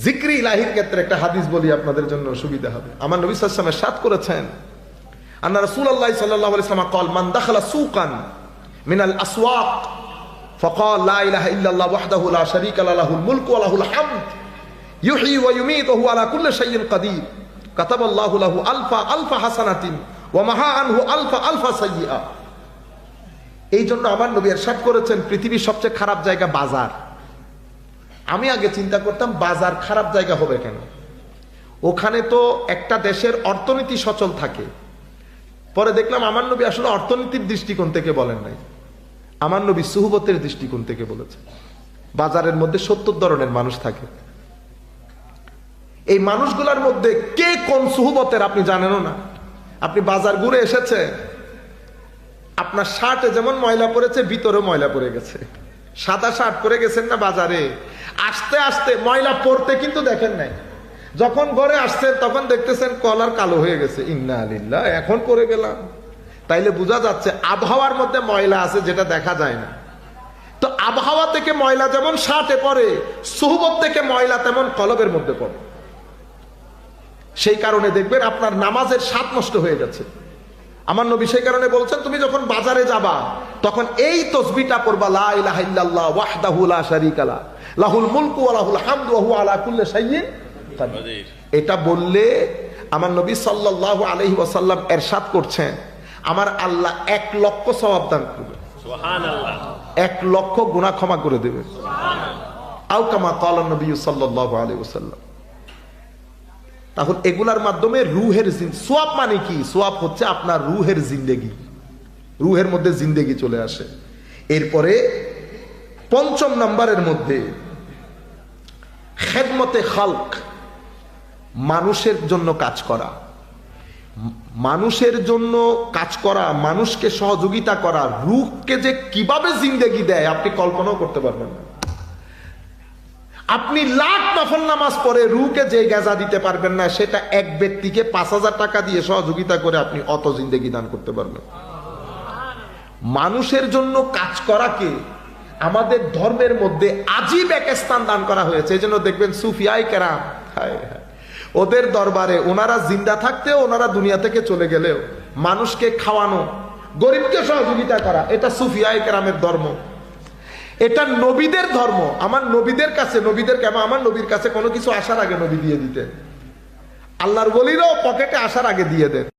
জিক্রি ইলাহির ক্ষেত্রে একটা হাদিস বলি আপনাদের জন্য সুবিধা হবে। আমার নবী সাল্লাল্লাহু আলাইহি ওয়াসাল্লাম ইরশাদ করেছেন, আন্না রাসূলুল্লাহ সাল্লাল্লাহু আলাইহি ওয়াসাল্লাম قال من دخل سوقا من الاسواق فقال لا اله الا الله وحده لا شريك له له الملك وله الحمد يحيي ويميت وهو على كل شيء قدير كتب الله له الف حسنة ومحى عنه الف سيئة। এই জন্য আমার নবী ইরশাদ করেছেন, পৃথিবীর সবচেয়ে খারাপ জায়গা বাজার। আমি আগে চিন্তা করতাম বাজার খারাপ জায়গা হবে কেন, ওখানে তো একটা দেশের অর্থনীতি সচল থাকে। পরে দেখলাম আমার নবী আসলে অর্থনীতির দৃষ্টিকোণ থেকে বলেন নাই, আমার নবী সুহবতের দৃষ্টিকোণ থেকে বলেছেন। বাজারের মধ্যে 70 ধরনের মানুষ থাকে, এই মানুষগুলোর মধ্যে কে কোন সুহবতের আপনি জানেনও না। আপনি বাজার ঘুরে এসেছে, আপনার শার্টে যেমন ময়লা পড়েছে ভিতরে ময়লা পড়ে গেছে, সাদা শার্ট পরে গেছেন না বাজারে, আস্তে আস্তে ময়লা পড়তে কিন্তু দেখেন নাই, যখন ঘরে আসছেন তখন দেখতেছেন কলার কালো হয়ে গেছে, ইন্না লিল্লাহ এখন পরে গেলাম। তাইলে বোঝা যাচ্ছে আবহাওয়ার মধ্যে ময়লা আছে যেটা দেখা যায় না। তো আবহাওয়া থেকে ময়লা যেমন শার্টে পড়ে, সুহবত থেকে ময়লা তেমন কলবের মধ্যে পড়ে। সেই কারণে দেখবেন আপনার নামাজের স্বাদ নষ্ট হয়ে গেছে। আমার নবী সেই কারণে বলছেন, তুমি যখন বাজারে যাবা তখন এই তাসবিহটা পড়বা, লা ইলাহা ইল্লাল্লাহ ওয়াহদাহু লা শারীকা লাহু লাহুল মুলকু ওয়া লাহুল হামদু ওয়া হুয়া আলা কুল্লি শাইইন কাদির। এটা বললে আমার নবী সাল্লাল্লাহু আলাইহি ওয়াসাল্লাম ইরশাদ করছেন, আমার আল্লাহ 1 লক্ষ সওয়াব দান করবে, সুবহানাল্লাহ, 1 লক্ষ গুনাহ ক্ষমা করে দেবে, সুবহানাল্লাহ, আও কামা ক্বালা নবী সাল্লাল্লাহু আলাইহি ওয়াসাল্লাম। তাহলে এগুলার মাধ্যমে রূহের সোয়াব মানে কি? সোয়াব হচ্ছে আপনার রূহের জিন্দেগি, রূহের মধ্যে জিন্দেগি চলে আসে। এরপরে 5 নম্বরের মধ্যে খেদমতে খালক, মানুষের জন্য কাজ করা, মানুষের জন্য কাজ করা, মানুষকে সহযোগিতা করা, রূহকে যে কিভাবে জিন্দেগি দেয় আপনি কল্পনাও করতে পারবেন না। আপনি লাখ নফল নামাজ পড়ে রূহকে যে গাজা দিতে পারবেন না, সেটা এক ব্যক্তিকে 5000 টাকা দিয়ে সহযোগিতা করে আপনি অত জিন্দেগি দান করতে পারবেন। মানুষের জন্য কাজ করাকে আমাদের ধর্মের মধ্যে আজীব এক স্থান দান করা হয়েছে। এই জন্য দেখবেন সুফিয়ায়ে কেরাম, ওদের দরবারে ওনারা জিন্দা থাকতেও, ওনারা দুনিয়া থেকে চলে গেলেও মানুষকে খাওয়ানো, গরিবকে সহযোগিতা করা, এটা সুফিয়ায়ে কেরামের ধর্ম, এটা নবীদের ধর্ম। আমার নবীদের কাছে, আমার নবীর কাছে কোনো কিছু আসার আগে নবী দিয়ে দিতেন, আল্লাহর ওলিরাও পকেটে আসার আগে দিয়ে দেন।